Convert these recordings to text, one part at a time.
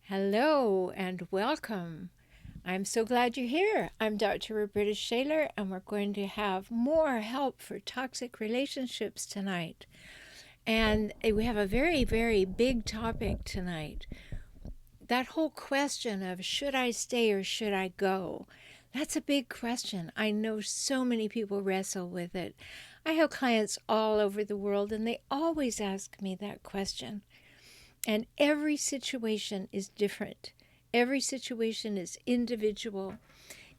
Hello and welcome. I'm so glad you're here. I'm Dr. Rhoberta Shaler, and we're going to have more help for toxic relationships tonight. And we have a very, very big topic tonight. That whole question of should I stay or should I go? That's a big question. I know so many people wrestle with it. I have clients all over the world, and they always ask me that question. And every situation is different. Every situation is individual.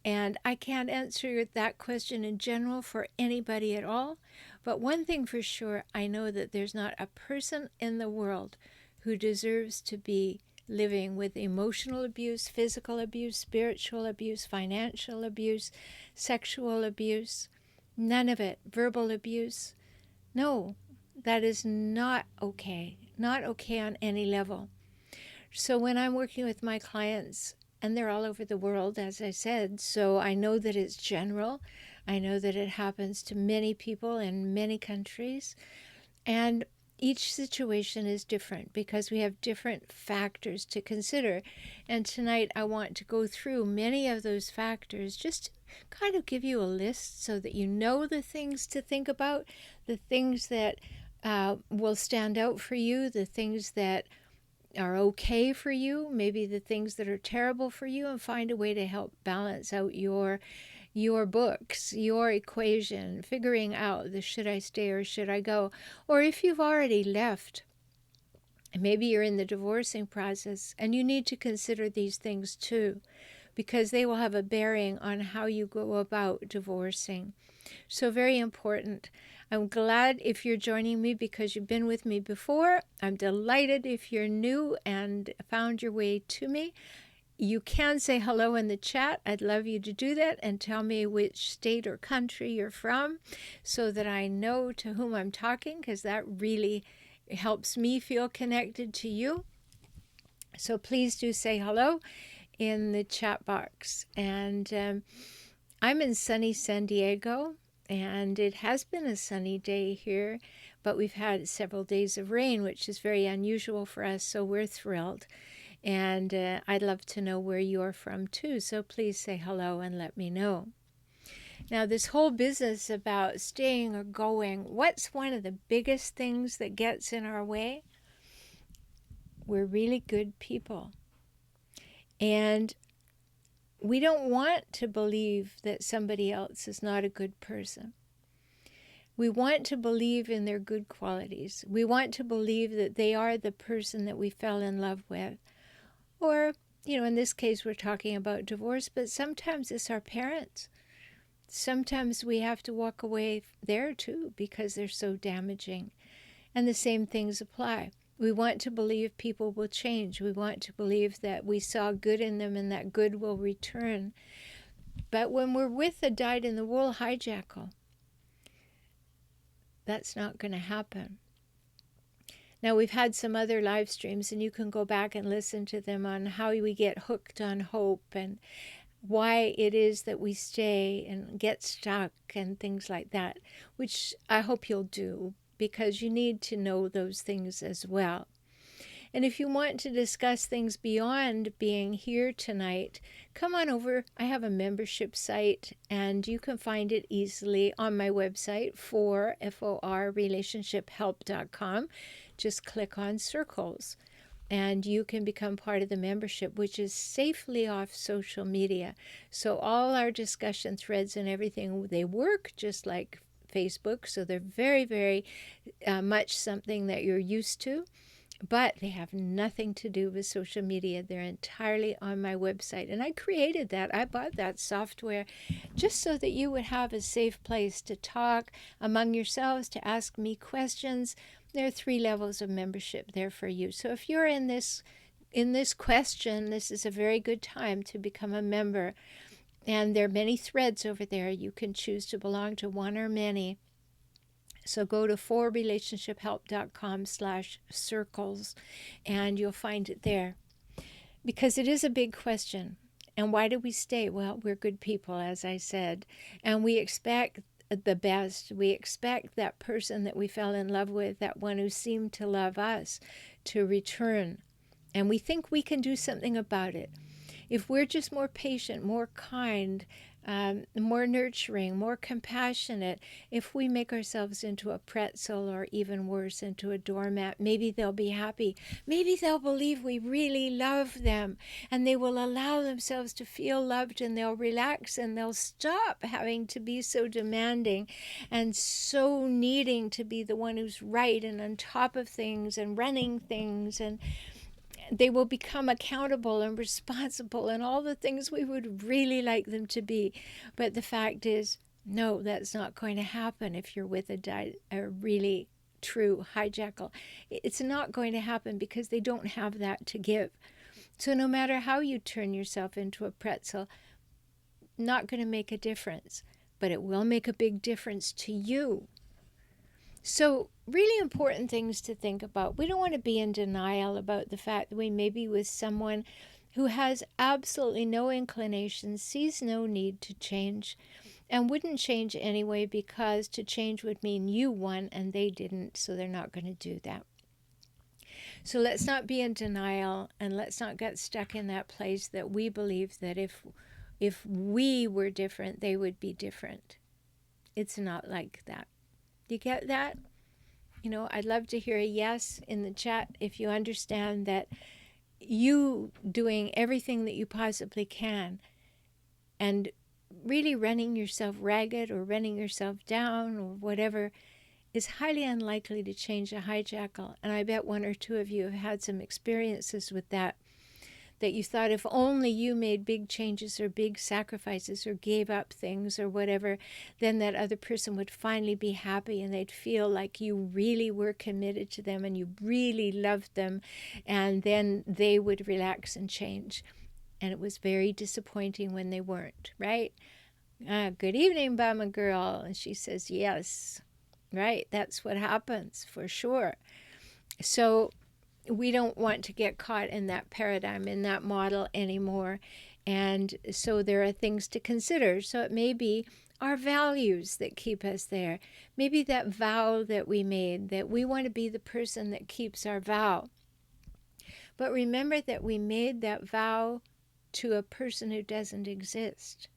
And I can't answer that question in general for anybody at all. But one thing for sure, I know that there's not a person in the world who deserves to be living with emotional abuse, physical abuse, spiritual abuse, financial abuse, sexual abuse, none of it, verbal abuse. No, that is not okay. Not okay on any level. So when I'm working with my clients, and they're all over the world, as I said, so I know that it's general. I know that it happens to many people in many countries. And each situation is different because we have different factors to consider. And tonight I want to go through many of those factors just to kind of give you a list so that you know the things to think about, the things that will stand out for you, the things that are okay for you, maybe the things that are terrible for you, and find a way to help balance out your books, your equation, figuring out the should I stay or should I go. Or if you've already left, maybe you're in the divorcing process, and you need to consider these things too, because they will have a bearing on how you go about divorcing. So very important. I'm glad if you're joining me because you've been with me before. I'm delighted if you're new and found your way to me. You can say hello in the chat. I'd love you to do that and tell me which state or country you're from so that I know to whom I'm talking, because that really helps me feel connected to you. So please do say hello in the chat box. And I'm in sunny San Diego, and it has been a sunny day here, but we've had several days of rain, which is very unusual for us, so we're thrilled. And I'd love to know where you're from too, so please say hello and let me know. Now, this whole business about staying or going, what's one of the biggest things that gets in our way? We're really good people. And we don't want to believe that somebody else is not a good person. We want to believe in their good qualities. We want to believe that they are the person that we fell in love with. Or, in this case, we're talking about divorce, but sometimes it's our parents. Sometimes we have to walk away there too because they're so damaging. And the same things apply. We want to believe people will change. We want to believe that we saw good in them and that good will return. But when we're with a dyed-in-the-wool hijackal, that's not going to happen. Now, we've had some other live streams, and you can go back and listen to them on how we get hooked on hope and why it is that we stay and get stuck and things like that, which I hope you'll do, because you need to know those things as well. And if you want to discuss things beyond being here tonight, come on over. I have a membership site, and you can find it easily on my website, relationshiphelp.com. Just click on circles, and you can become part of the membership, which is safely off social media. So all our discussion threads and everything, they work just like Facebook, so they're very, very much something that you're used to, but they have nothing to do with social media. They're entirely on my website, and I created that. I bought that software just so that you would have a safe place to talk among yourselves, to ask me questions. There are 3 levels of membership there for you. So if you're in this question, this is a very good time to become a member. And there are many threads over there. You can choose to belong to one or many. So go to relationshiphelp.com/circles, and you'll find it there. Because it is a big question. And why do we stay? Well, we're good people, as I said. And we expect the best. We expect that person that we fell in love with, that one who seemed to love us, to return. and we think we can do something about it. If we're just more patient, more kind, more nurturing, more compassionate, if we make ourselves into a pretzel or even worse, into a doormat, maybe they'll be happy. Maybe they'll believe we really love them and they will allow themselves to feel loved, and they'll relax and they'll stop having to be so demanding and so needing to be the one who's right and on top of things and running things, and they will become accountable and responsible and all the things we would really like them to be. But the fact is, no, that's not going to happen if you're with a really true hijackal. It's not going to happen because they don't have that to give. So no matter how you turn yourself into a pretzel, not going to make a difference, but it will make a big difference to you. So really important things to think about. We don't want to be in denial about the fact that we may be with someone who has absolutely no inclination, sees no need to change, and wouldn't change anyway, because to change would mean you won and they didn't, so they're not going to do that. So let's not be in denial, and let's not get stuck in that place that we believe that if we were different, they would be different. It's not like that. You get that? You know, I'd love to hear a yes in the chat if you understand that you doing everything that you possibly can and really running yourself ragged or running yourself down or whatever is highly unlikely to change a hijackal. And I bet one or two of you have had some experiences with that you thought if only you made big changes or big sacrifices or gave up things or whatever, then that other person would finally be happy and they'd feel like you really were committed to them and you really loved them, and then they would relax and change. And it was very disappointing when they weren't, right? Good evening, Bama girl. And she says, yes, right? That's what happens for sure. So we don't want to get caught in that paradigm, in that model anymore. And so there are things to consider. So it may be our values that keep us there. Maybe that vow that we made, that we want to be the person that keeps our vow. But remember that we made that vow to a person who doesn't exist.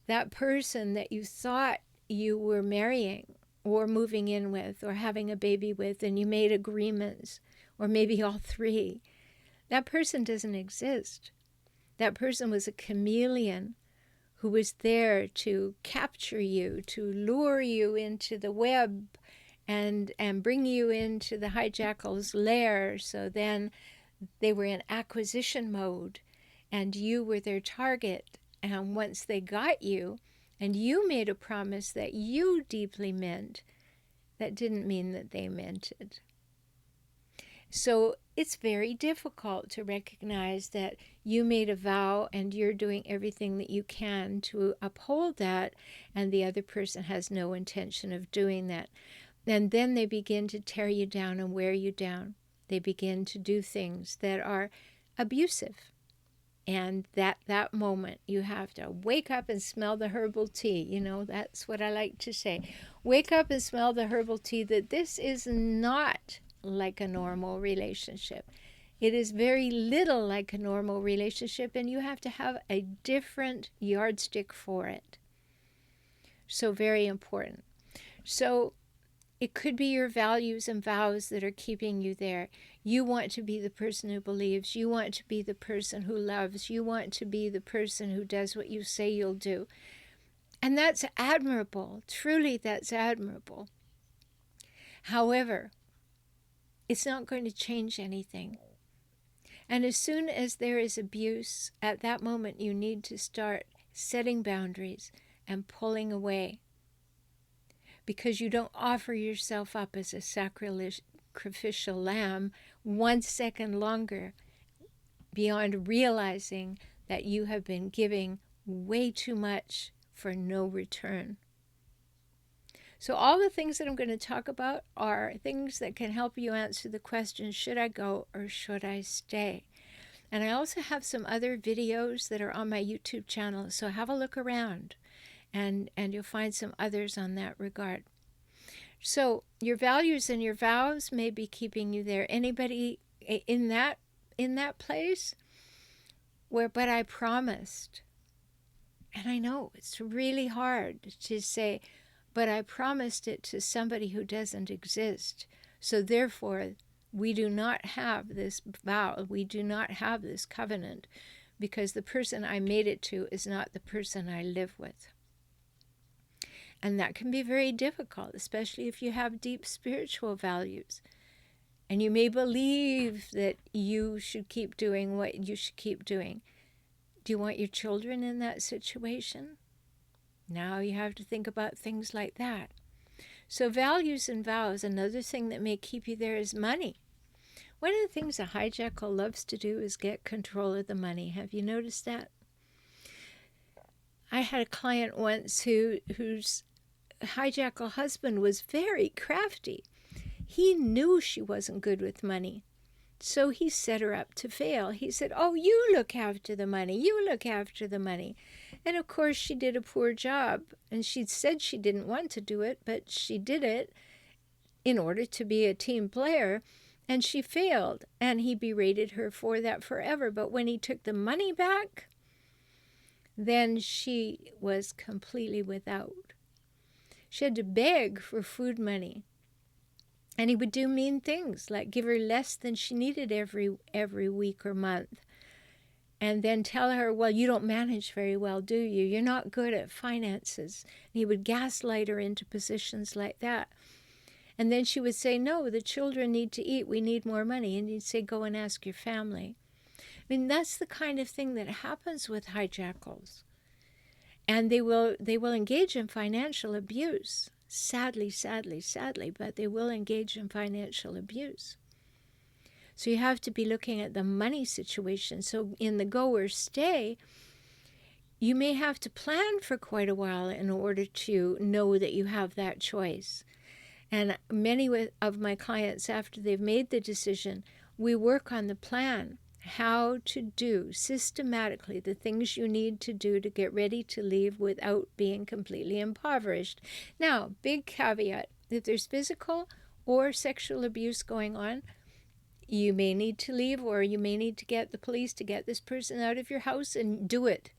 That person that you thought you were marrying or moving in with or having a baby with, and you made agreements, or maybe all three. That person doesn't exist. That person was a chameleon who was there to capture you, to lure you into the web and bring you into the hijackal's lair. So then they were in acquisition mode and you were their target. And once they got you, and you made a promise that you deeply meant, that didn't mean that they meant it. So it's very difficult to recognize that you made a vow and you're doing everything that you can to uphold that, and the other person has no intention of doing that. And then they begin to tear you down and wear you down. They begin to do things that are abusive. And that moment, you have to wake up and smell the herbal tea. You know, that's what I like to say. Wake up and smell the herbal tea, that this is not like a normal relationship. It is very little like a normal relationship, and you have to have a different yardstick for it. So very important. So it could be your values and vows that are keeping you there. You want to be the person who believes. You want to be the person who loves. You want to be the person who does what you say you'll do. And that's admirable. Truly, that's admirable. However, it's not going to change anything. And as soon as there is abuse, at that moment you need to start setting boundaries and pulling away. Because you don't offer yourself up as a sacrificial lamb 1 second longer beyond realizing that you have been giving way too much for no return. So all the things that I'm going to talk about are things that can help you answer the question, should I go or should I stay? And I also have some other videos that are on my YouTube channel, so have a look around. And you'll find some others on that regard. So your values and your vows may be keeping you there. Anybody in that place where, but I promised. And I know it's really hard to say, but I promised it to somebody who doesn't exist. So therefore, we do not have this vow, we do not have this covenant, because the person I made it to is not the person I live with. And that can be very difficult, especially if you have deep spiritual values. And you may believe that you should keep doing what you should keep doing. Do you want your children in that situation? Now you have to think about things like that. So values and vows, another thing that may keep you there is money. One of the things a hijackal loves to do is get control of the money. Have you noticed that? I had a client once whose hijackal husband was very crafty. He knew she wasn't good with money. So he set her up to fail. He said, oh, you look after the money. You look after the money. And of course, she did a poor job. And she said she didn't want to do it, but she did it in order to be a team player. And she failed. And he berated her for that forever. But when he took the money back, then she was completely without. She had to beg for food money. And he would do mean things, like give her less than she needed every week or month. And then tell her, well, you don't manage very well, do you? You're not good at finances. And he would gaslight her into positions like that. And then she would say, no, the children need to eat. We need more money. And he'd say, go and ask your family. I mean, that's the kind of thing that happens with hijackals. And they will engage in financial abuse. Sadly, but they will engage in financial abuse. So you have to be looking at the money situation. So in the go or stay, you may have to plan for quite a while in order to know that you have that choice. And many of my clients, after they've made the decision, we work on the plan, how to do systematically the things you need to do to get ready to leave without being completely impoverished. Now, big caveat, if there's physical or sexual abuse going on, you may need to leave, or you may need to get the police to get this person out of your house, and do it.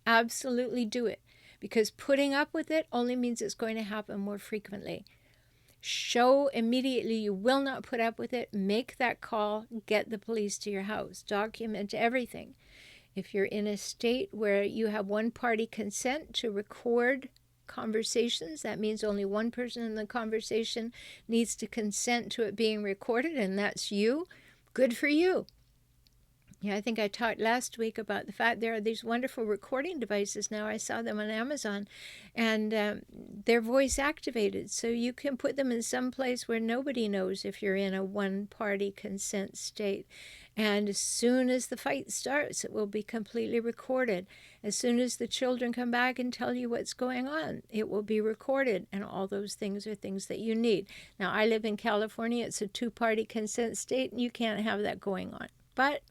Absolutely do it. Because putting up with it only means it's going to happen more frequently. Show immediately you will not put up with it. Make that call. Get the police to your house. Document everything. If you're in a state where you have one-party consent to record conversations, that means only one person in the conversation needs to consent to it being recorded, and that's you. Good for you. Yeah, I think I talked last week about the fact there are these wonderful recording devices now. I saw them on Amazon, and they're voice activated, so you can put them in some place where nobody knows if you're in a one-party consent state. And as soon as the fight starts, it will be completely recorded. As soon as the children come back and tell you what's going on, it will be recorded, and all those things are things that you need. Now, I live in California. It's a two-party consent state, and you can't have that going on. But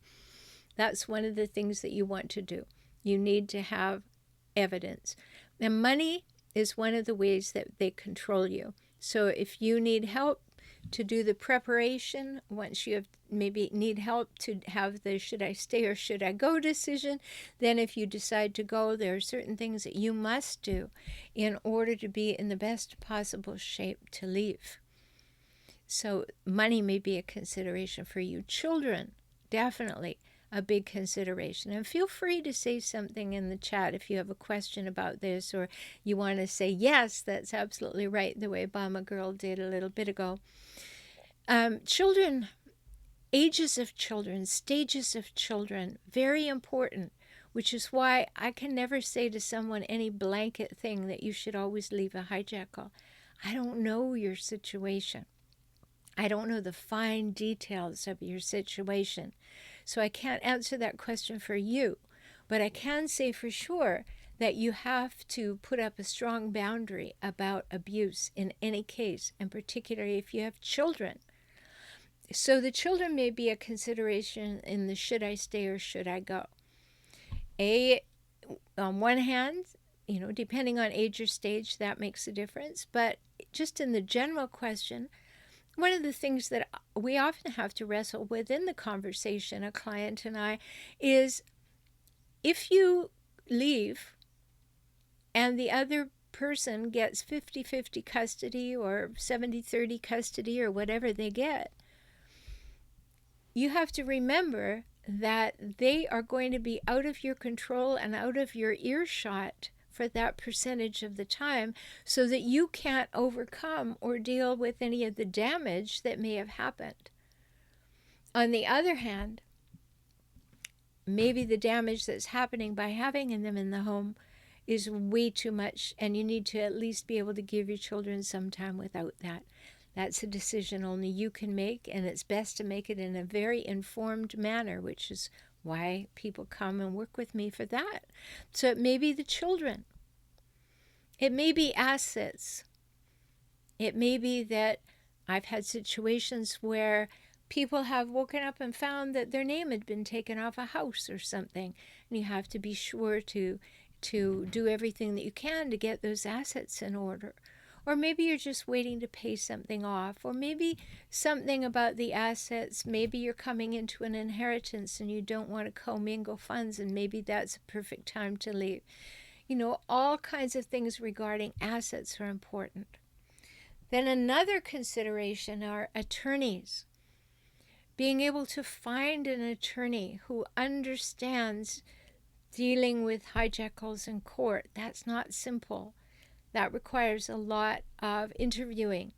that's one of the things that you want to do. You need to have evidence. And money is one of the ways that they control you. So if you need help to do the preparation, once you have maybe need help to have the should I stay or should I go decision, then if you decide to go, there are certain things that you must do in order to be in the best possible shape to leave. So money may be a consideration for you. Children, definitely a big consideration. And feel free to say something in the chat if you have a question about this, or you want to say, yes, that's absolutely right, the way Obama Girl did a little bit ago. Children, ages of children, stages of children, very important, which is why I can never say to someone any blanket thing that you should always leave a hijackal. I don't know your situation. I don't know the fine details of your situation. So I can't answer that question for you, but I can say for sure that you have to put up a strong boundary about abuse in any case, and particularly if you have children. So the children may be a consideration in the should I stay or should I go. On one hand, depending on age or stage, that makes a difference, but just in the general question, one of the things that we often have to wrestle with in the conversation, a client and I, is if you leave and the other person gets 50-50 custody or 70-30 custody or whatever they get, you have to remember that they are going to be out of your control and out of your earshot for that percentage of the time, so that you can't overcome or deal with any of the damage that may have happened. On the other hand, maybe the damage that's happening by having them in the home is way too much, and you need to at least be able to give your children some time without that. That's a decision only you can make, and it's best to make it in a very informed manner, which is why people come and work with me for that. So it may be the children. It may be assets. It may be that I've had situations where people have woken up and found that their name had been taken off a house or something, and you have to be sure to do everything that you can to get those assets in order. Or maybe you're just waiting to pay something off, or maybe something about the assets, maybe you're coming into an inheritance and you don't want to commingle funds, and maybe that's a perfect time to leave. You know, all kinds of things regarding assets are important. Then another consideration are attorneys. Being able to find an attorney who understands dealing with hijackals in court, that's not simple. That requires a lot of interviewing.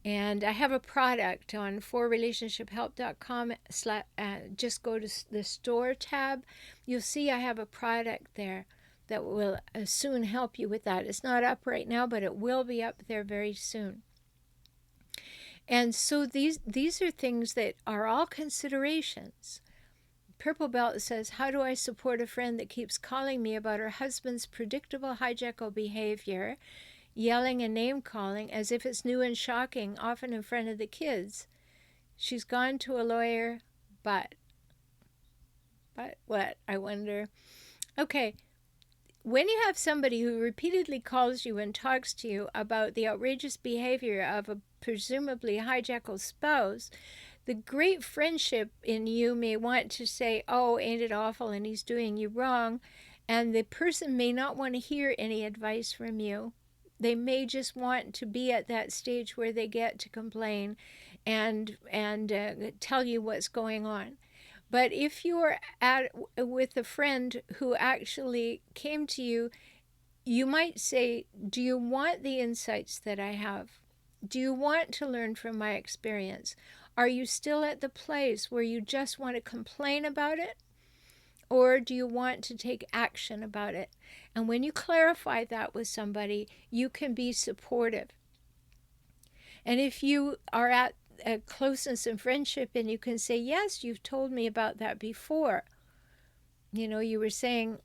And I have a product on forrelationshiphelp.com. Just go to the store tab. You'll see I have a product there that will soon help you with that. It's not up right now, but it will be up there very soon. And so these are things that are all considerations. Purple Belt says, how do I support a friend that keeps calling me about her husband's predictable hijackal behavior, yelling and name-calling as if it's new and shocking, often in front of the kids? She's gone to a lawyer, but what, I wonder? Okay, when you have somebody who repeatedly calls you and talks to you about the outrageous behavior of a presumably hijackal spouse, the great friendship in you may want to say, oh, ain't it awful, and he's doing you wrong. And the person may not want to hear any advice from you. They may just want to be at that stage where they get to complain and tell you what's going on. But if you're with a friend who actually came to you, you might say, do you want the insights that I have? Do you want to learn from my experience? Are you still at the place where you just want to complain about it? Or do you want to take action about it? And when you clarify that with somebody, you can be supportive. And if you are at a closeness and friendship and you can say, yes, you've told me about that before. You know, you were saying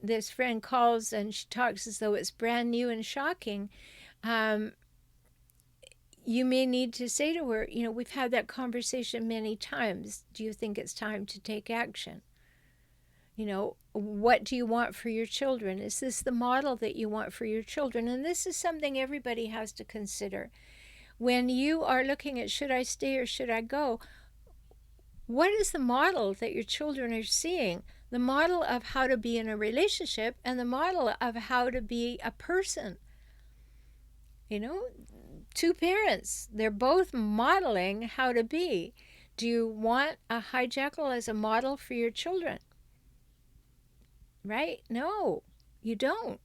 this friend calls and she talks as though it's brand new and shocking. You may need to say to her, you know, we've had that conversation many times. Do you think it's time to take action? You know, what do you want for your children? Is this the model that you want for your children? And this is something everybody has to consider. When you are looking at should I stay or should I go, what is the model that your children are seeing? The model of how to be in a relationship and the model of how to be a person. You know, two parents, they're both modeling how to be. Do you want a hijackal as a model for your children? Right? No, you don't.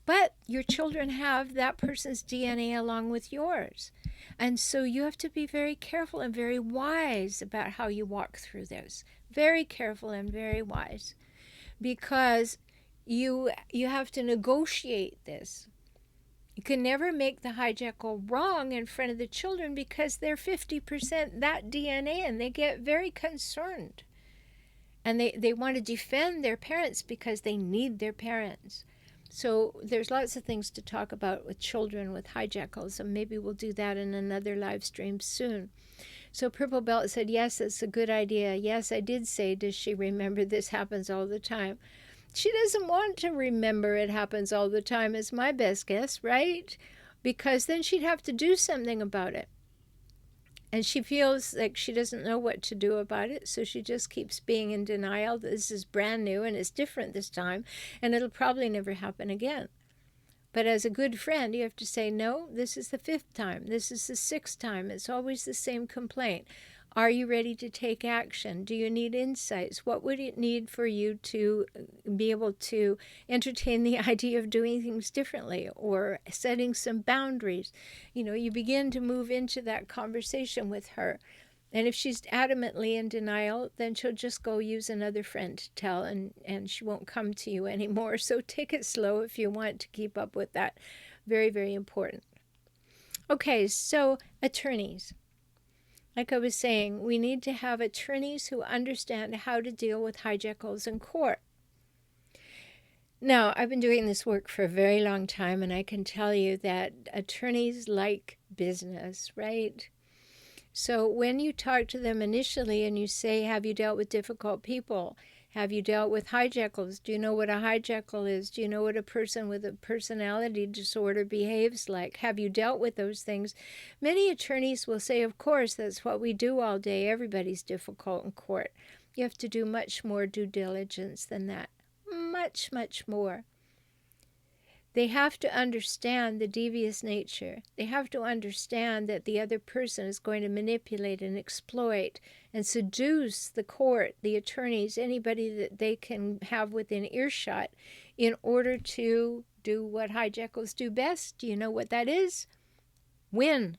But your children have that person's DNA along with yours. And so you have to be very careful and very wise about how you walk through this. Very careful and very wise. Because you have to negotiate this. You can never make the hijackal wrong in front of the children because they're 50% that DNA and they get very concerned. And they want to defend their parents because they need their parents. So there's lots of things to talk about with children with hijackals, and maybe we'll do that in another live stream soon. So Purple Belt said, yes, it's a good idea. Yes, I did say, does she remember this happens all the time? She doesn't want to remember it happens all the time is my best guess, right? because then she'd have to do something about it. And she feels like she doesn't know what to do about it, so she just keeps being in denial that this is brand new and it's different this time, and it'll probably never happen again. But as a good friend, you have to say, no, this is the 5th time. This is the 6th time. It's always the same complaint. Are you ready to take action? Do you need insights? What would it need for you to be able to entertain the idea of doing things differently or setting some boundaries? You begin to move into that conversation with her. And if she's adamantly in denial, then she'll just go use another friend to tell, and she won't come to you anymore. So take it slow if you want to keep up with that. Very, very important. Okay, so attorneys. Like I was saying, we need to have attorneys who understand how to deal with hijackals in court. Now, I've been doing this work for a very long time, and I can tell you that attorneys like business, right? So when you talk to them initially and you say, have you dealt with difficult people? Have you dealt with hijackals? Do you know what a hijackal is? Do you know what a person with a personality disorder behaves like? Have you dealt with those things? Many attorneys will say, of course, that's what we do all day. Everybody's difficult in court. You have to do much more due diligence than that. Much, much more. They have to understand the devious nature. They have to understand that the other person is going to manipulate and exploit and seduce the court, the attorneys, anybody that they can have within earshot in order to do what hijackals do best. Do you know what that is? Win.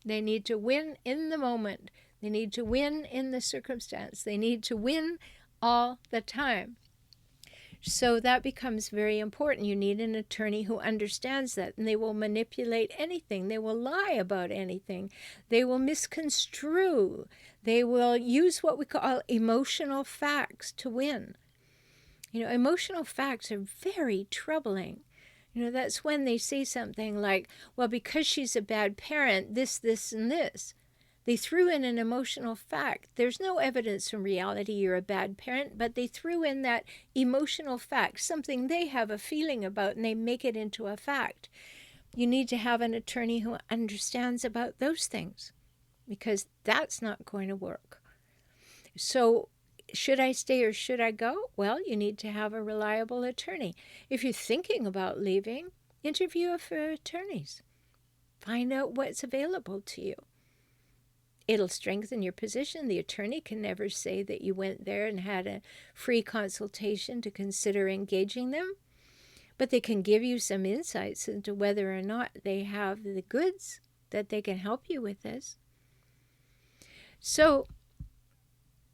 They need to win in the moment. They need to win in the circumstance. They need to win all the time. So that becomes very important. You need an attorney who understands that, and they will manipulate anything. They will lie about anything. They will misconstrue. They will use what we call emotional facts to win. Emotional facts are very troubling. That's when they say something like, well, because she's a bad parent, this, and this. They threw in an emotional fact. There's no evidence from reality you're a bad parent, but they threw in that emotional fact, something they have a feeling about, and they make it into a fact. You need to have an attorney who understands about those things, because that's not going to work. So should I stay or should I go? Well, you need to have a reliable attorney. If you're thinking about leaving, interview for attorneys. Find out what's available to you. It'll strengthen your position. The attorney can never say that you went there and had a free consultation to consider engaging them, but they can give you some insights into whether or not they have the goods that they can help you with this. So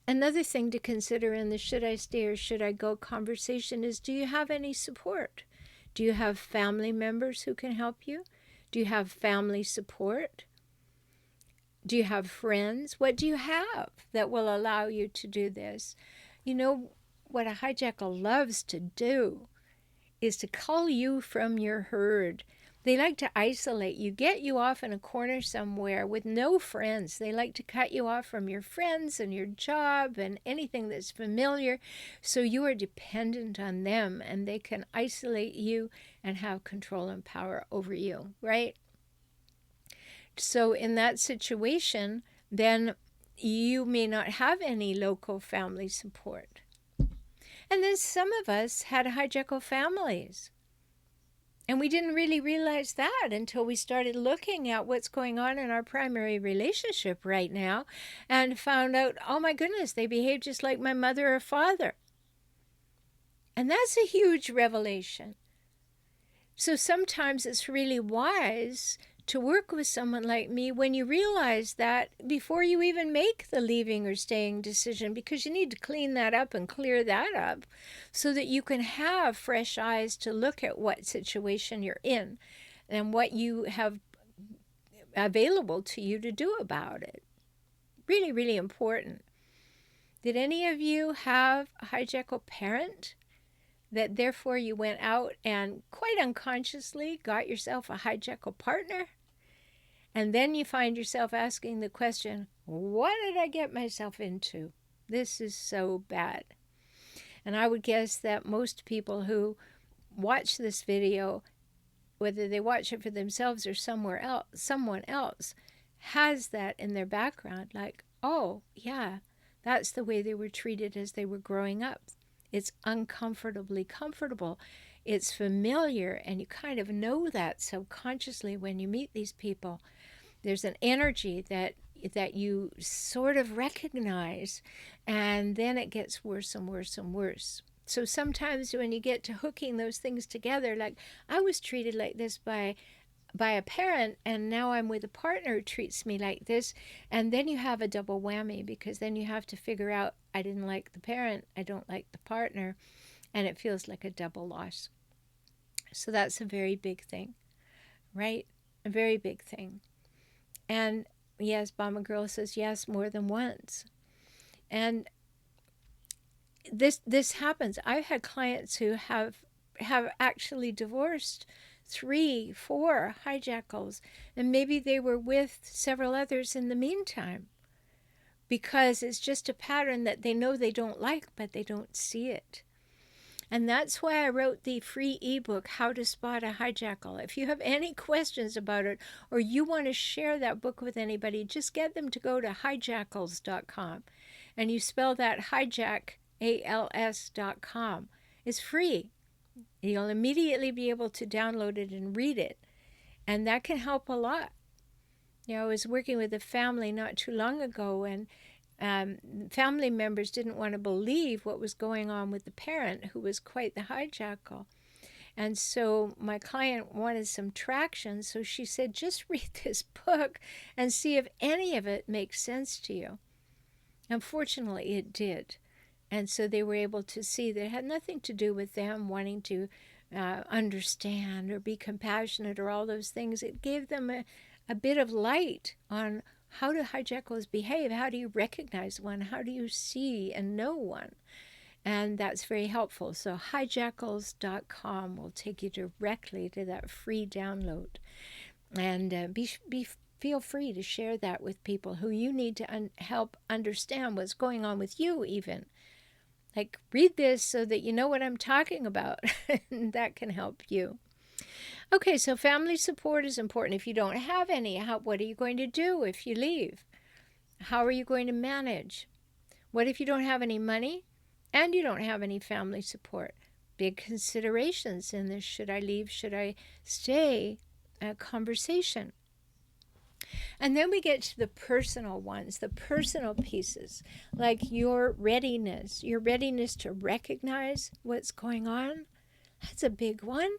another thing to consider in the should I stay or should I go conversation is, do you have any support? Do you have family members who can help you? Do you have family support? Do you have friends? What do you have that will allow you to do this? What a hijackal loves to do is to cull you from your herd. They like to isolate you, get you off in a corner somewhere with no friends. They like to cut you off from your friends and your job and anything that's familiar, so you are dependent on them, and they can isolate you and have control and power over you, right? So in that situation, then you may not have any local family support. And then some of us had hijackal families. And we didn't really realize that until we started looking at what's going on in our primary relationship right now and found out, oh my goodness, they behave just like my mother or father. And that's a huge revelation. So sometimes it's really wise to work with someone like me when you realize that before you even make the leaving or staying decision, because you need to clean that up and clear that up so that you can have fresh eyes to look at what situation you're in and what you have available to you to do about it. Really, really important. Did any of you have a hijackal parent that therefore you went out and quite unconsciously got yourself a hijackal partner? And then you find yourself asking the question, what did I get myself into? This is so bad. And I would guess that most people who watch this video whether they watch it for themselves or someone else has that in their background, like, oh, yeah, that's the way they were treated as they were growing up. It's uncomfortably comfortable. It's familiar, and you kind of know that subconsciously when you meet these people. There's an energy that you sort of recognize, and then it gets worse and worse and worse. So sometimes when you get to hooking those things together, like I was treated like this by a parent, and now I'm with a partner who treats me like this, and then you have a double whammy, because then you have to figure out, I didn't like the parent, I don't like the partner, and it feels like a double loss. So that's a very big thing, right? A very big thing. And yes, Bomber Girl says yes, more than once. And this happens. I've had clients who have actually divorced 3, 4 hijackals, and maybe they were with several others in the meantime, because it's just a pattern that they know they don't like, but they don't see it. And that's why I wrote the free ebook, How to Spot a Hijackal. If you have any questions about it, or you want to share that book with anybody, just get them to go to hijackals.com. And you spell that hijackals.com. It's free. You'll immediately be able to download it and read it. And that can help a lot. I was working with a family not too long ago, and family members didn't want to believe what was going on with the parent, who was quite the hijackal. And so my client wanted some traction, so she said, just read this book and see if any of it makes sense to you. Unfortunately, it did. And so they were able to see that it had nothing to do with them wanting to understand or be compassionate or all those things. It gave them a bit of light on how do hijackals behave? How do you recognize one? How do you see and know one? And that's very helpful. So hijackals.com will take you directly to that free download. And feel free to share that with people who you need to help understand what's going on with you even. Like, read this so that you know what I'm talking about. And that can help you. Okay, so family support is important. If you don't have any, what are you going to do if you leave? How are you going to manage? What if you don't have any money and you don't have any family support? Big considerations in this should I leave, should I stay conversation. And then we get to the personal ones, the personal pieces, like your readiness to recognize what's going on. That's a big one.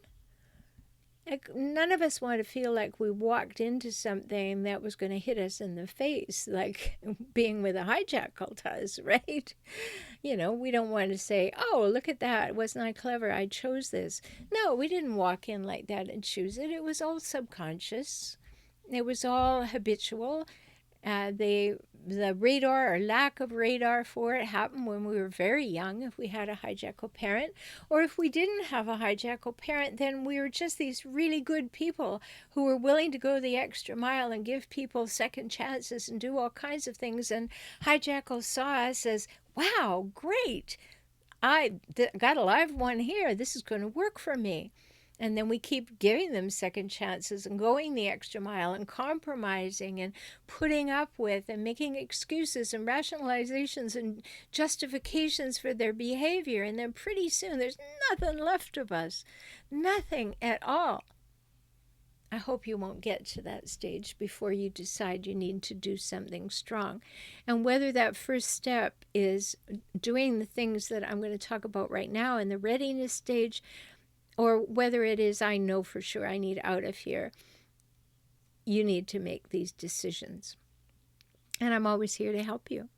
Like, none of us want to feel like we walked into something that was going to hit us in the face, like being with a hijackal does, right? We don't want to say, oh, look at that. Wasn't I clever? I chose this. No, we didn't walk in like that and choose it. It was all subconscious. It was all habitual. The radar or lack of radar for it happened when we were very young, if we had a hijackal parent. Or if we didn't have a hijackal parent, then we were just these really good people who were willing to go the extra mile and give people second chances and do all kinds of things. And hijackals saw us as, wow, great. I got a live one here. This is going to work for me. And then we keep giving them second chances and going the extra mile and compromising and putting up with and making excuses and rationalizations and justifications for their behavior. And then pretty soon there's nothing left of us. Nothing at all. I hope you won't get to that stage before you decide you need to do something strong. And whether that first step is doing the things that I'm going to talk about right now in the readiness stage, or whether it is, I know for sure I need out of here, you need to make these decisions. And I'm always here to help you.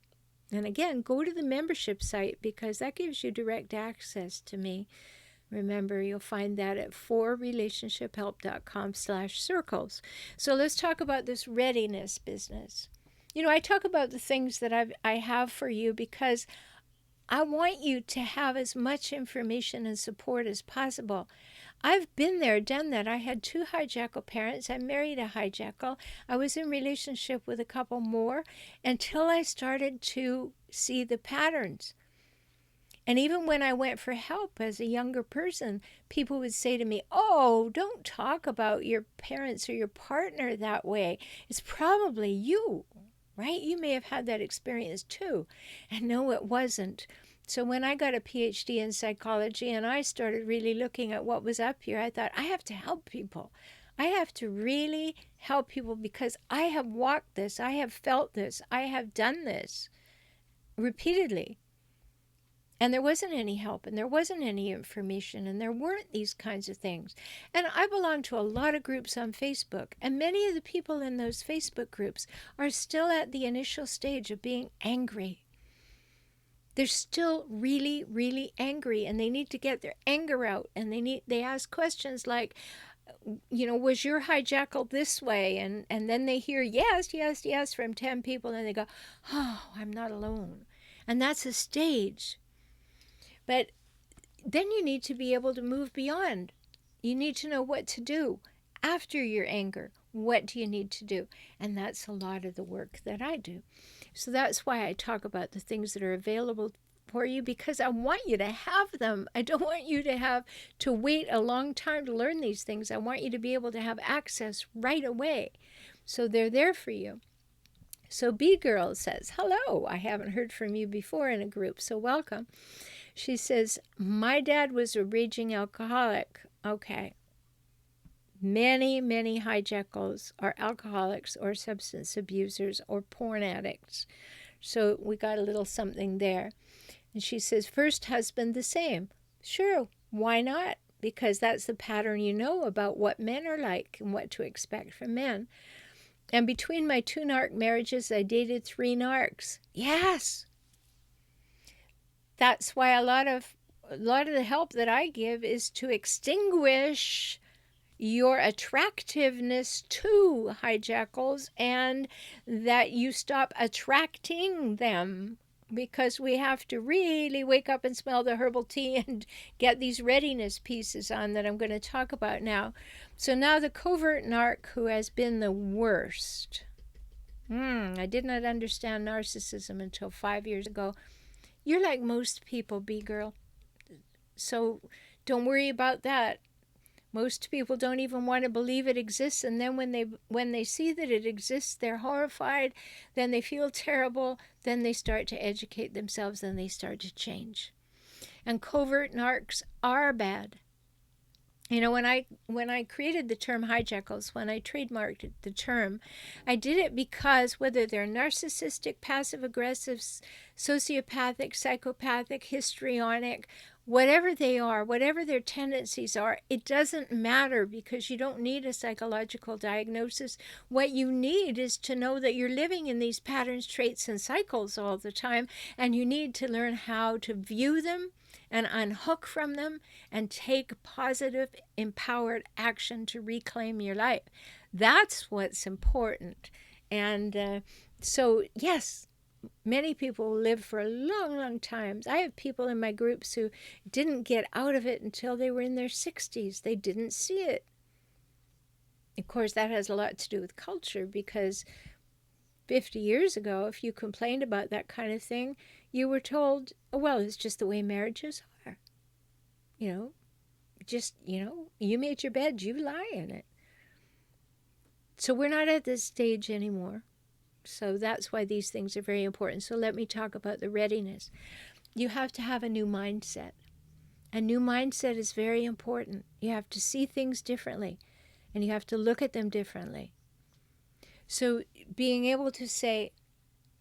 And again, go to the membership site, because that gives you direct access to me. Remember, you'll find that at forrelationshiphelp.com/circles. So let's talk about this readiness business. I talk about the things that I have for you because I want you to have as much information and support as possible. I've been there, done that. I had 2 hijackal parents. I married a hijackal. I was in relationship with a couple more until I started to see the patterns. And even when I went for help as a younger person, people would say to me, "Oh, don't talk about your parents or your partner that way. It's probably you, right? You may have had that experience too." And no, it wasn't. So when I got a PhD in psychology and I started really looking at what was up here, I thought, I have to help people. I have to really help people because I have walked this, I have felt this, I have done this repeatedly. And there wasn't any help, and there wasn't any information, and there weren't these kinds of things. And I belong to a lot of groups on Facebook, and many of the people in those Facebook groups are still at the initial stage of being angry. They're still really, really angry, and they need to get their anger out, and they ask questions like, was your hijackal this way? And then they hear yes, yes, yes from 10 people, and they go, oh, I'm not alone. And that's a stage. But then you need to be able to move beyond. You need to know what to do after your anger. What do you need to do? And that's a lot of the work that I do. So that's why I talk about the things that are available for you, because I want you to have them. I don't want you to have to wait a long time to learn these things. I want you to be able to have access right away. So they're there for you. So B-Girl says, hello, I haven't heard from you before in a group, so welcome. She says, my dad was a raging alcoholic. Okay. Many, many hijackals are alcoholics or substance abusers or porn addicts. So we got a little something there. And she says, first husband the same. Sure, why not? Because that's the pattern you know about what men are like and what to expect from men. And between my 2 narc marriages, I dated 3 narcs. Yes! That's why a lot of the help that I give is to extinguish your attractiveness to hijackals and that you stop attracting them, because we have to really wake up and smell the herbal tea and get these readiness pieces on that I'm going to talk about now. So now the covert narc who has been the worst. I did not understand narcissism until 5 years ago. You're like most people, B-Girl. So don't worry about that. Most people don't even want to believe it exists, and then when they see that it exists, they're horrified, then they feel terrible, then they start to educate themselves, and they start to change. And covert narcs are bad. When I created the term hijackals, when I trademarked the term, I did it because whether they're narcissistic, passive-aggressive, sociopathic, psychopathic, histrionic, whatever they are, whatever their tendencies are, it doesn't matter, because you don't need a psychological diagnosis. What you need is to know that you're living in these patterns, traits, and cycles all the time, and you need to learn how to view them and unhook from them and take positive, empowered action to reclaim your life. That's what's important. And so, yes, many people live for a long, long time. I have people in my groups who didn't get out of it until they were in their 60s. They didn't see it. Of course, that has a lot to do with culture, because 50 years ago, if you complained about that kind of thing, you were told, oh, well, it's just the way marriages are. You made your bed, you lie in it. So we're not at this stage anymore. So that's why these things are very important. So let me talk about the readiness. You have to have a new mindset. A new mindset is very important. You have to see things differently, and you have to look at them differently. So being able to say,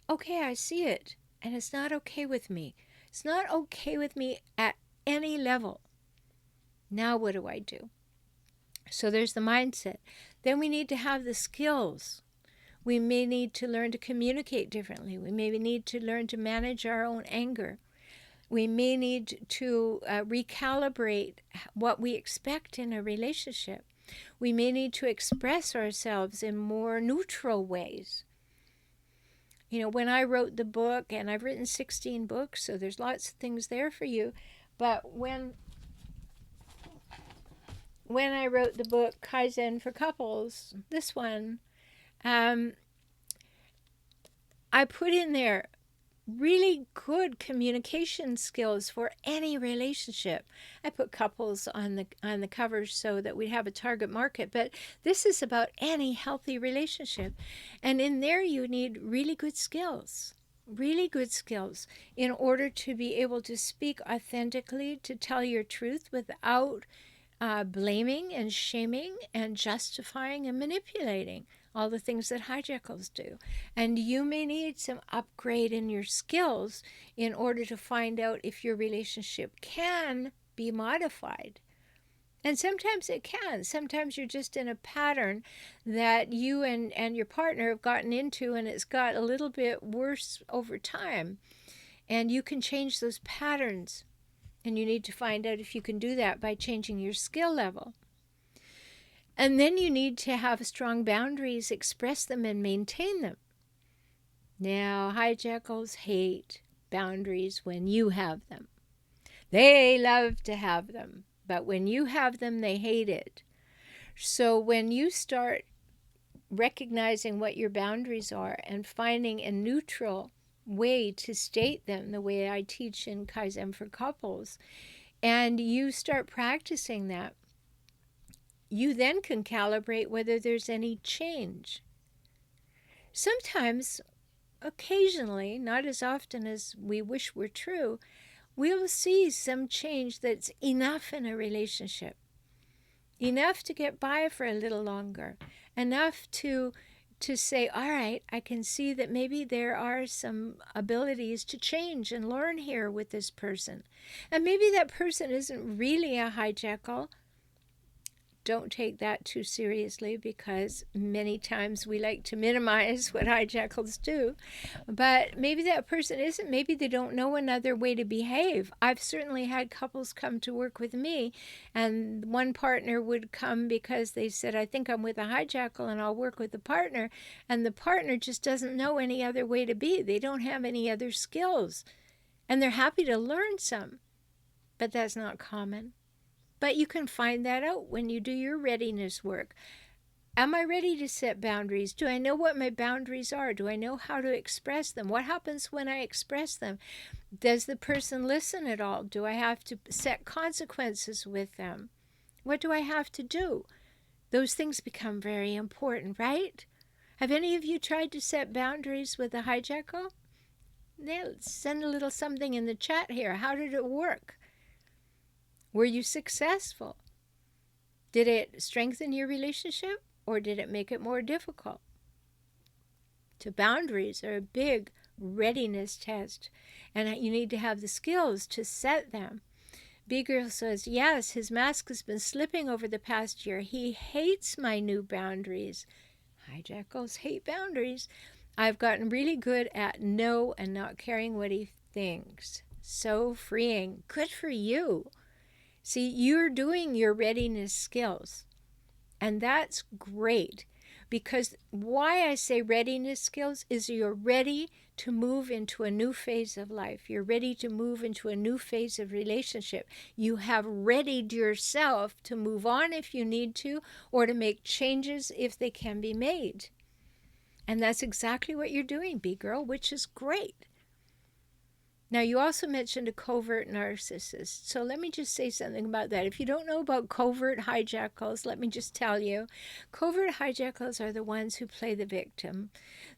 okay, I see it, and it's not okay with me. It's not okay with me at any level. Now what do I do? So there's the mindset. Then we need to have the skills. We may need to learn to communicate differently. We may need to learn to manage our own anger. We may need to recalibrate what we expect in a relationship. We may need to express ourselves in more neutral ways. When I wrote the book, and I've written 16 books, so there's lots of things there for you, but when I wrote the book Kaizen for Couples, this one, I put in there really good communication skills for any relationship. I put couples on the covers so that we have a target market, but this is about any healthy relationship. And in there you need really good skills in order to be able to speak authentically, to tell your truth without blaming and shaming and justifying and manipulating, all the things that hijackals do. And you may need some upgrade in your skills in order to find out if your relationship can be modified. And sometimes it can. Sometimes you're just in a pattern that you and your partner have gotten into, and it's got a little bit worse over time. And you can change those patterns. And you need to find out if you can do that by changing your skill level. And then you need to have strong boundaries, express them, and maintain them. Now, hijackals hate boundaries when you have them. They love to have them, but when you have them, they hate it. So when you start recognizing what your boundaries are and finding a neutral way to state them, the way I teach in Kaizen for couples, and you start practicing that, you then can calibrate whether there's any change. Sometimes, occasionally, not as often as we wish were true, we'll see some change that's enough in a relationship, enough to get by for a little longer, enough to say, all right, I can see that maybe there are some abilities to change and learn here with this person. And maybe that person isn't really a hijackal. Don't take that too seriously, because many times we like to minimize what hijackals do. But maybe that person isn't. Maybe they don't know another way to behave. I've certainly had couples come to work with me, and one partner would come because they said, I think I'm with a hijackal and I'll work with the partner. And the partner just doesn't know any other way to be. They don't have any other skills. And they're happy to learn some. But that's not common. But you can find that out when you do your readiness work. Am I ready to set boundaries? Do I know what my boundaries are? Do I know how to express them? What happens when I express them? Does the person listen at all? Do I have to set consequences with them? What do I have to do? Those things become very important, right? Have any of you tried to set boundaries with a hijackal? Send a little something in the chat here. How did it work? Were you successful? Did it strengthen your relationship, or did it make it more difficult? So boundaries are a big readiness test, and you need to have the skills to set them. B-Girl says, yes, his mask has been slipping over the past year. He hates my new boundaries. Hijackals hate boundaries. I've gotten really good at no and not caring what he thinks. So freeing. Good for you. See, you're doing your readiness skills, and that's great, because why I say readiness skills is you're ready to move into a new phase of life. You're ready to move into a new phase of relationship. You have readied yourself to move on if you need to, or to make changes if they can be made. And that's exactly what you're doing, B-Girl, which is great. Now, you also mentioned a covert narcissist. So let me just say something about that. If you don't know about covert hijackals, let me just tell you. Covert hijackals are the ones who play the victim.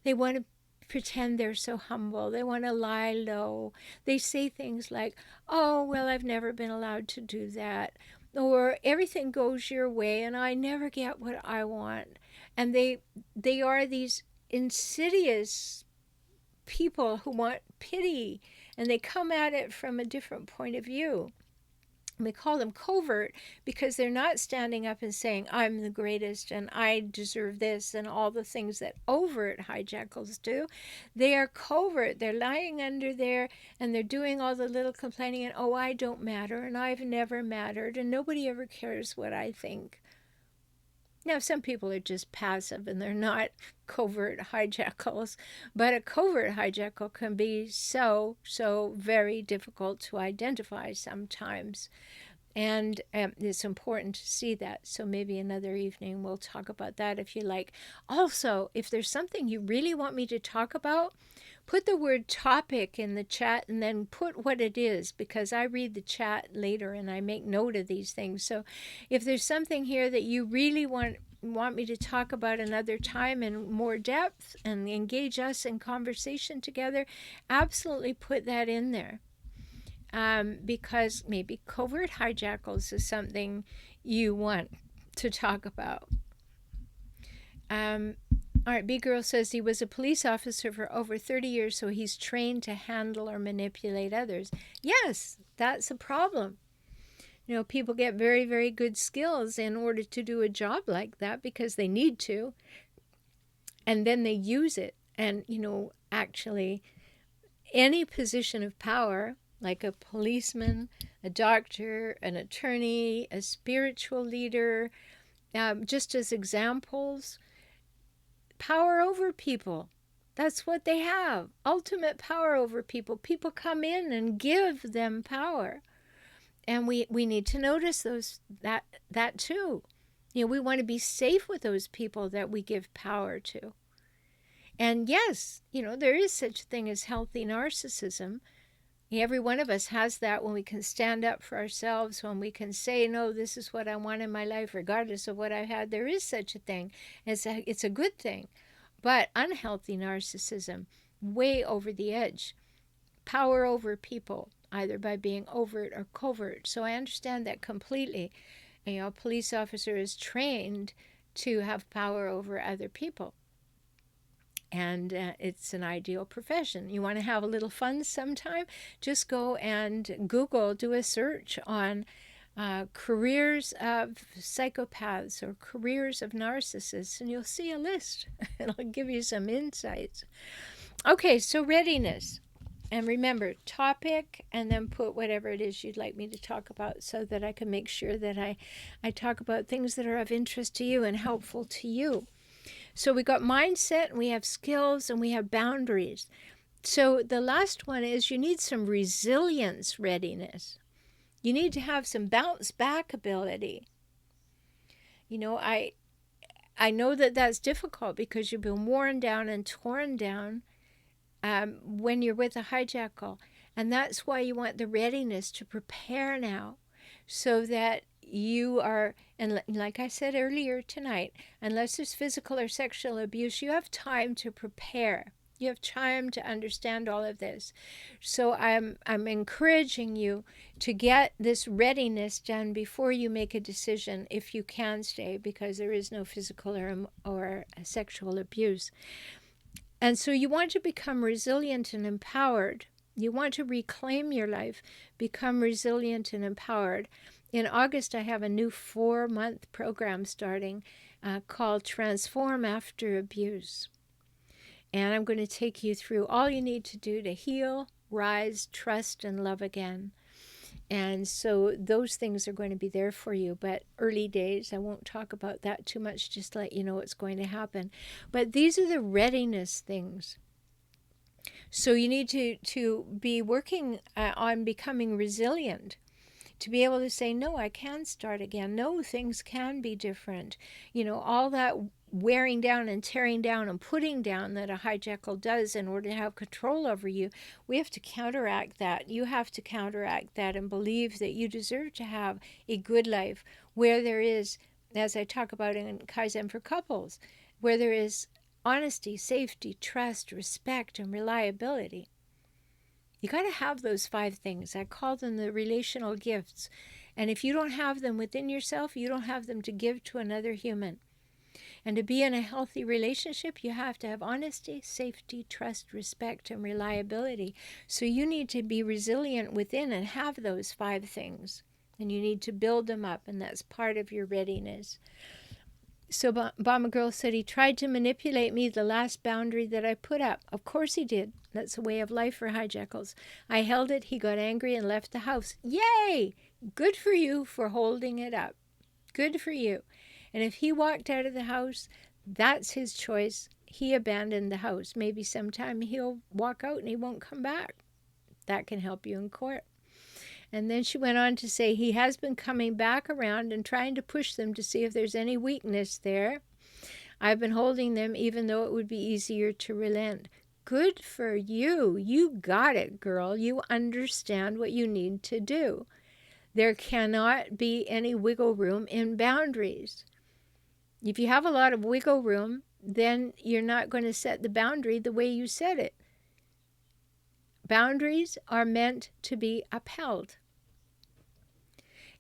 They want to pretend they're so humble. They want to lie low. They say things like, oh, well, I've never been allowed to do that. Or everything goes your way and I never get what I want. And they are these insidious people who want pity, and they come at it from a different point of view. We call them covert because they're not standing up and saying, I'm the greatest and I deserve this and all the things that overt hijackals do. They are covert. They're lying under there and they're doing all the little complaining and, oh, I don't matter and I've never mattered and nobody ever cares what I think. Now, some people are just passive and they're not covert hijackals, but a covert hijackal can be so very difficult to identify sometimes. And it's important to see that. So maybe another evening we'll talk about that if you like. Also, if there's something you really want me to talk about, put the word topic in the chat and then put what it is, because I read the chat later and I make note of these things. So if there's something here that you really want me to talk about another time in more depth and engage us in conversation together, absolutely put that in there. Because maybe covert hijackals is something you want to talk about. All right, B-Girl says he was a police officer for over 30 years, so he's trained to handle or manipulate others. Yes, that's a problem. You know, people get very, very good skills in order to do a job like that because they need to, and then they use it. And, you know, actually, any position of power, like a policeman, a doctor, an attorney, a spiritual leader, just as examples, power over people. That's what they have. Ultimate power over people. People come in and give them power. And we need to notice that too. You know, we want to be safe with those people that we give power to. And yes, you know, there is such a thing as healthy narcissism. Every one of us has that when we can stand up for ourselves, when we can say, no, this is what I want in my life, regardless of what I've had. There is such a thing. It's a good thing. But unhealthy narcissism, way over the edge, power over people, either by being overt or covert. So I understand that completely. You know, a police officer is trained to have power over other people. And it's an ideal profession. You want to have a little fun sometime? Just go and Google, do a search on careers of psychopaths or careers of narcissists, and you'll see a list. It'll give you some insights. Okay, so readiness. And remember, topic, and then put whatever it is you'd like me to talk about so that I can make sure that I talk about things that are of interest to you and helpful to you. So we got mindset, and we have skills, and we have boundaries. So the last one is you need some resilience readiness. You need to have some bounce back ability. You know, I know that that's difficult because you've been worn down and torn down when you're with a hijackal. And that's why you want the readiness to prepare now so that you are, and like I said earlier tonight, unless there's physical or sexual abuse, you have time to prepare. You have time to understand all of this. So I'm encouraging you to get this readiness done before you make a decision if you can stay, because there is no physical or sexual abuse. And so you want to become resilient and empowered. You want to reclaim your life, become resilient and empowered. In August, I have a new 4-month program starting called Transform After Abuse. And I'm going to take you through all you need to do to heal, rise, trust, and love again. And so those things are going to be there for you. But early days, I won't talk about that too much, just to let you know what's going to happen. But these are the readiness things. So you need to be working on becoming resilient, to be able to say, no, I can start again. No, things can be different. You know, all that wearing down and tearing down and putting down that a hijackal does in order to have control over you, we have to counteract that. You have to counteract that and believe that you deserve to have a good life where there is, as I talk about in Kaizen for Couples, where there is honesty, safety, trust, respect, and reliability. You got to have those 5 things. I call them the relational gifts. And if you don't have them within yourself, you don't have them to give to another human. And to be in a healthy relationship, you have to have honesty, safety, trust, respect, and reliability. So you need to be resilient within and have those 5 things. And you need to build them up, and that's part of your readiness. So Obama Girl said he tried to manipulate me, the last boundary that I put up. Of course he did. That's a way of life for hijackals. I held it. He got angry and left the house. Yay! Good for you for holding it up. Good for you. And if he walked out of the house, that's his choice. He abandoned the house. Maybe sometime he'll walk out and he won't come back. That can help you in court. And then she went on to say he has been coming back around and trying to push them to see if there's any weakness there. I've been holding them even though it would be easier to relent. Good for you. You got it, girl. You understand what you need to do. There cannot be any wiggle room in boundaries. If you have a lot of wiggle room, then you're not going to set the boundary the way you set it. Boundaries are meant to be upheld.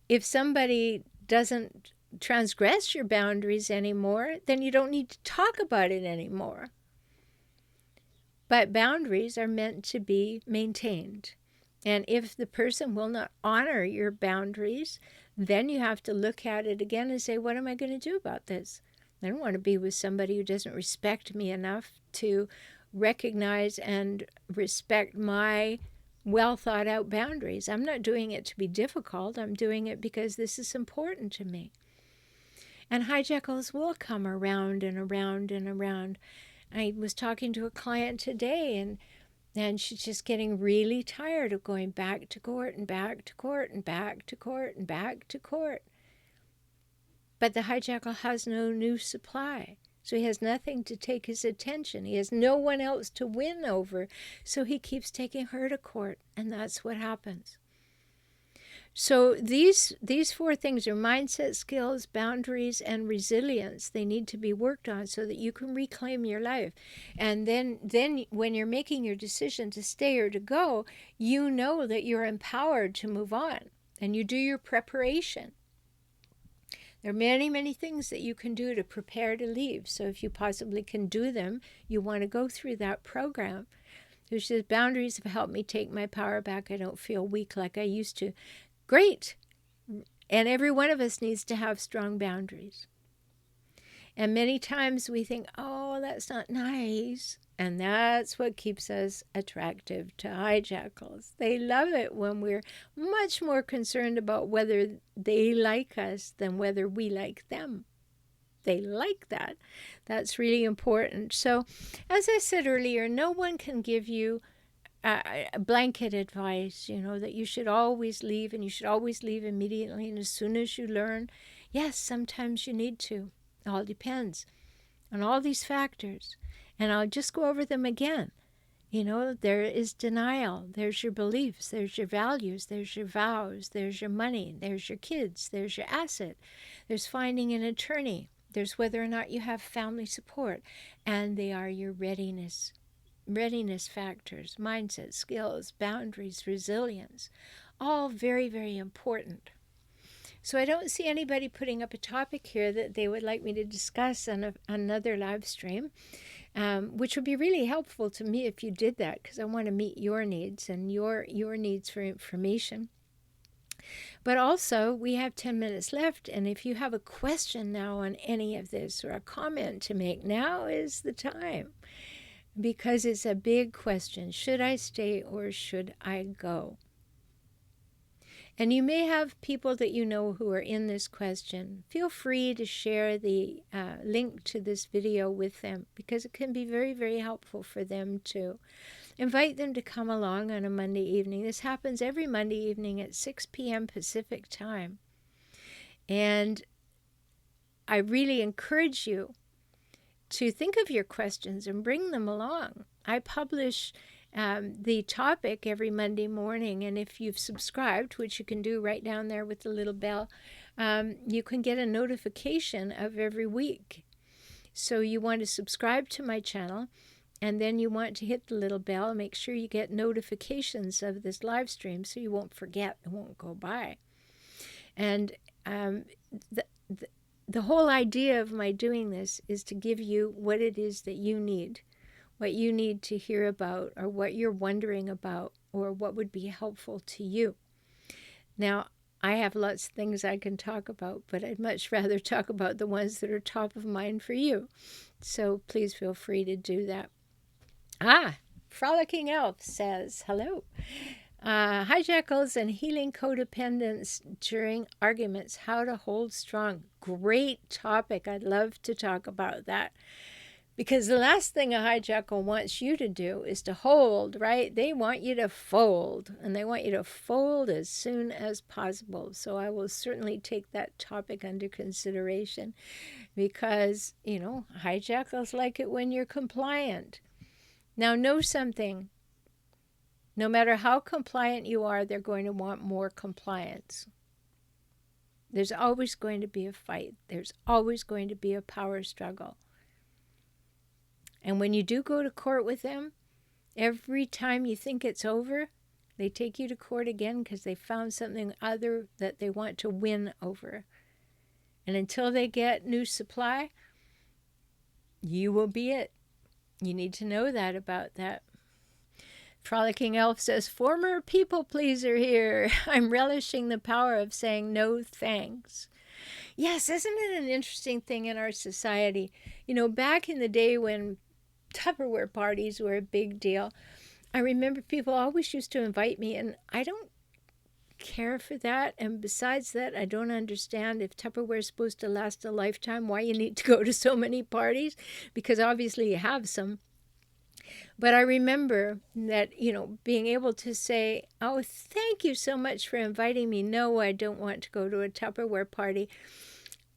If somebody doesn't transgress your boundaries anymore, then you don't need to talk about it anymore. But boundaries are meant to be maintained. And if the person will not honor your boundaries, then you have to look at it again and say, what am I going to do about this? I don't want to be with somebody who doesn't respect me enough to recognize and respect my well thought out boundaries. I'm not doing it to be difficult. I'm doing it because this is important to me. And hijackals will come around and around and around. I was talking to a client today, and she's just getting really tired of going back to court and back to court and back to court and back to court. But the hijackal has no new supply. So he has nothing to take his attention. He has no one else to win over. So he keeps taking her to court, and that's what happens. So these 4 things are mindset, skills, boundaries, and resilience. They need to be worked on so that you can reclaim your life. And then when you're making your decision to stay or to go, you know that you're empowered to move on, and you do your preparation. There are many, many things that you can do to prepare to leave. So if you possibly can do them, you want to go through that program. There's just boundaries have helped me take my power back. I don't feel weak like I used to. Great. And every one of us needs to have strong boundaries. And many times we think, oh, that's not nice. And that's what keeps us attractive to hijackals. They love it when we're much more concerned about whether they like us than whether we like them. They like that. That's really important. So, as I said earlier, no one can give you blanket advice, that you should always leave and you should always leave immediately and as soon as you learn. Yes, sometimes you need to. It all depends on all these factors. And I'll just go over them again. There is denial. There's your beliefs. There's your values. There's your vows. There's your money. There's your kids. There's your asset. There's finding an attorney. There's whether or not you have family support. And they are your readiness factors, mindset, skills, boundaries, resilience, all very, very important. So I don't see anybody putting up a topic here that they would like me to discuss on another live stream, which would be really helpful to me if you did that, because I want to meet your needs and your needs for information. But also, we have 10 minutes left, and if you have a question now on any of this or a comment to make, now is the time. Because it's a big question. Should I stay or should I go? And you may have people that you know who are in this question. Feel free to share the link to this video with them, because it can be very, very helpful for them too. Invite them to come along on a Monday evening. This happens every Monday evening at 6 p.m. Pacific time. And I really encourage you to think of your questions and bring them along. I publish the topic every Monday morning, and if you've subscribed, which you can do right down there with the little bell, you can get a notification of every week. So you want to subscribe to my channel, and then you want to hit the little bell and make sure you get notifications of this live stream so you won't forget, it won't go by. And the whole idea of my doing this is to give you what it is that you need, what you need to hear about, or what you're wondering about, or what would be helpful to you. Now, I have lots of things I can talk about, but I'd much rather talk about the ones that are top of mind for you. So please feel free to do that. Frolicking Elf says, hello. Hijackals and healing codependence during arguments, how to hold strong. Great topic. I'd love to talk about that. Because the last thing a hijackal wants you to do is to hold, right? They want you to fold, and they want you to fold as soon as possible. So I will certainly take that topic under consideration, because, hijackals like it when you're compliant. Now, know something. No matter how compliant you are, they're going to want more compliance. There's always going to be a fight. There's always going to be a power struggle. And when you do go to court with them, every time you think it's over, they take you to court again because they found something other that they want to win over. And until they get new supply, you will be it. You need to know that about that. Frolicking Elf says, former people pleaser here. I'm relishing the power of saying no thanks. Yes, isn't it an interesting thing in our society? You know, back in the day when Tupperware parties were a big deal, I remember people always used to invite me, and I don't care for that. And besides that, I don't understand if Tupperware is supposed to last a lifetime, why you need to go to so many parties, because obviously you have some. But I remember that, you know, being able to say, oh, thank you so much for inviting me. No, I don't want to go to a Tupperware party.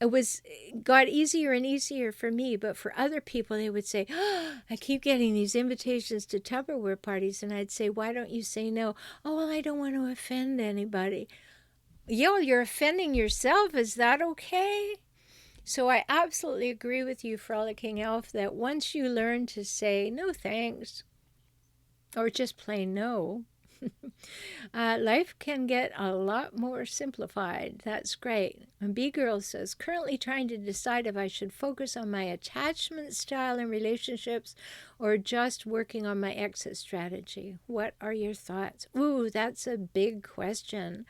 It got easier and easier for me, but for other people, they would say, oh, I keep getting these invitations to Tupperware parties. And I'd say, why don't you say no? Oh, well, I don't want to offend anybody. Yo, you're offending yourself. Is that okay? So I absolutely agree with you, Frolicking Elf, that once you learn to say no thanks, or just plain no, life can get a lot more simplified. That's great. And B-Girl says, currently trying to decide if I should focus on my attachment style in relationships or just working on my exit strategy. What are your thoughts? Ooh, that's a big question.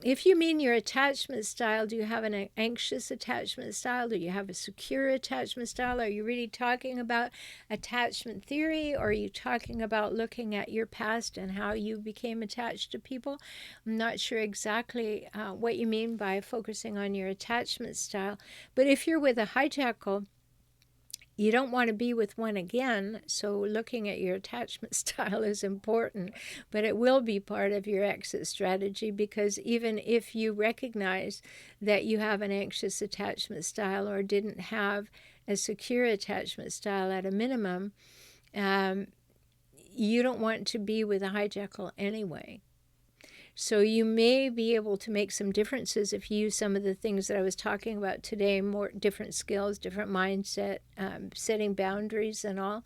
If you mean your attachment style, do you have an anxious attachment style? Do you have a secure attachment style? Are you really talking about attachment theory, or are you talking about looking at your past and how you became attached to people? I'm not sure exactly what you mean by focusing on your attachment style. But if you're with a hijackal, you don't want to be with one again, so looking at your attachment style is important, but it will be part of your exit strategy, because even if you recognize that you have an anxious attachment style or didn't have a secure attachment style at a minimum, you don't want to be with a hijackal anyway. So you may be able to make some differences if you use some of the things that I was talking about today, more different skills, different mindset, setting boundaries and all.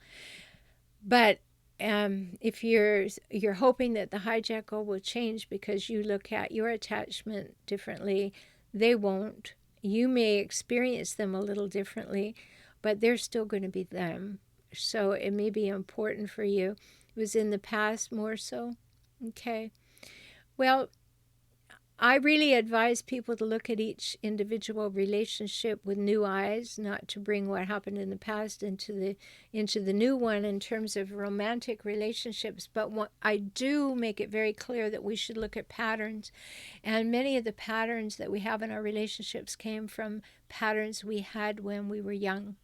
But if you're hoping that the hijackal will change because you look at your attachment differently, they won't. You may experience them a little differently, but they're still going to be them. So it may be important for you. It was in the past more so. Okay. Well, I really advise people to look at each individual relationship with new eyes, not to bring what happened in the past into the new one in terms of romantic relationships. But I do make it very clear that we should look at patterns. And many of the patterns that we have in our relationships came from patterns we had when we were young.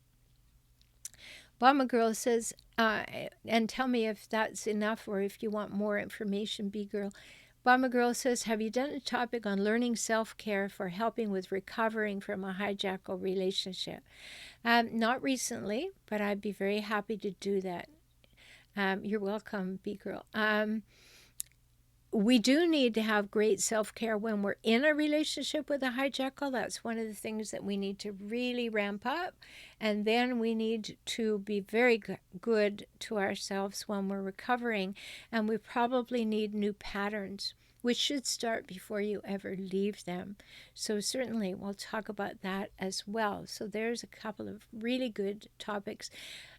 Bomba Girl says, and tell me if that's enough or if you want more information, B-Girl. Bomba Girl says, have you done a topic on learning self-care for helping with recovering from a hijackal relationship? Not recently, but I'd be very happy to do that. You're welcome, B-Girl. We do need to have great self-care when we're in a relationship with a hijackal. That's one of the things that we need to really ramp up. And then we need to be very good to ourselves when we're recovering. And we probably need new patterns, which should start before you ever leave them. So certainly we'll talk about that as well. So there's a couple of really good topics.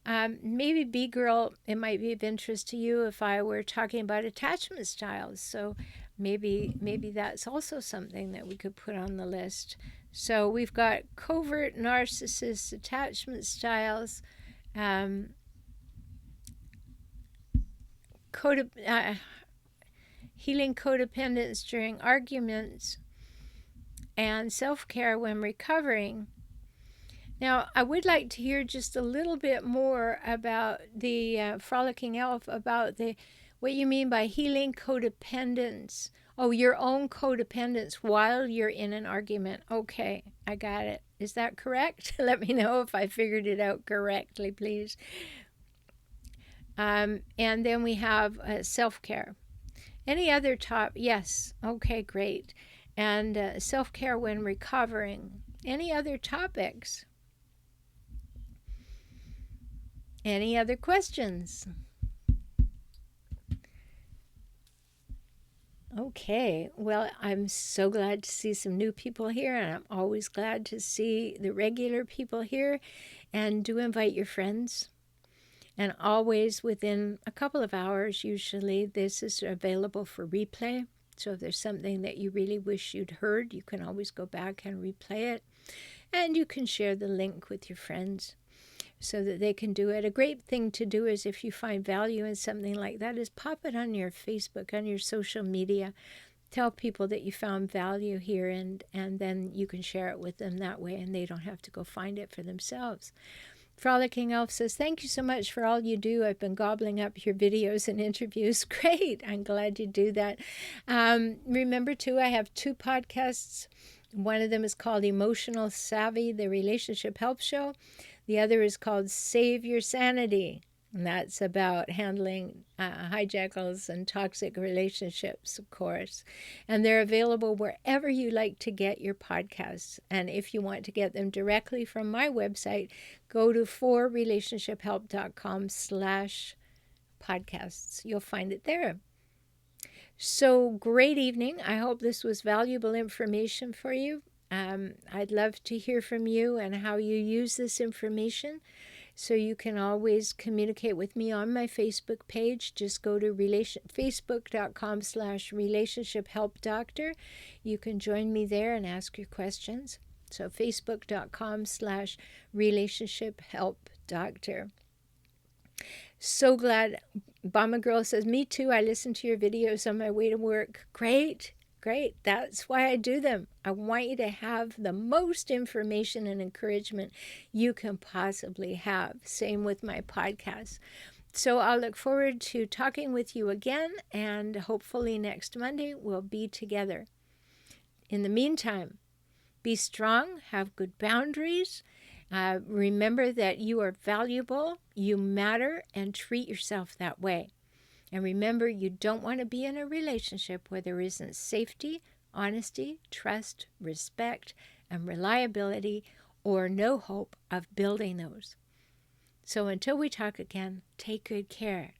Maybe B-Girl, it might be of interest to you if I were talking about attachment styles. So maybe that's also something that we could put on the list. So we've got covert narcissist attachment styles, healing codependence during arguments, and self-care when recovering. Now, I would like to hear just a little bit more about the Frolicking Elf, about what you mean by healing codependence. Oh, your own codependence while you're in an argument. Okay, I got it. Is that correct? Let me know if I figured it out correctly, please. And then we have self-care. Any other top? Yes. Okay, great. And self-care when recovering. Any other topics? Any other questions? Okay, well, I'm so glad to see some new people here, and I'm always glad to see the regular people here. And do invite your friends. And always within a couple of hours, usually, this is available for replay. So if there's something that you really wish you'd heard, you can always go back and replay it. And you can share the link with your friends so that they can do it. A great thing to do is, if you find value in something like that, is pop it on your Facebook, on your social media. Tell people that you found value here, and then you can share it with them that way, and they don't have to go find it for themselves. Frolicking Elf says, thank you so much for all you do. I've been gobbling up your videos and interviews. Great. I'm glad you do that. Remember, too, I have 2 podcasts. One of them is called Emotional Savvy, the Relationship Help Show. The other is called Save Your Sanity. And that's about handling hijackals and toxic relationships, of course. And they're available wherever you like to get your podcasts. And if you want to get them directly from my website, go to forrelationshiphelp.com/podcasts. You'll find it there. So great evening. I hope this was valuable information for you. I'd love to hear from you and how you use this information. So you can always communicate with me on my Facebook page. Just go to facebook.com/relationshiphelpdoctor. You can join me there and ask your questions. So facebook.com/relationshiphelpdoctor. So glad. Bomba Girl says, me too. I listen to your videos on my way to work. Great. Great. That's why I do them. I want you to have the most information and encouragement you can possibly have. Same with my podcast. So I'll look forward to talking with you again, and hopefully next Monday we'll be together. In the meantime, be strong, have good boundaries. Remember that you are valuable, you matter, and treat yourself that way. And remember, you don't want to be in a relationship where there isn't safety, honesty, trust, respect, and reliability, or no hope of building those. So until we talk again, take good care.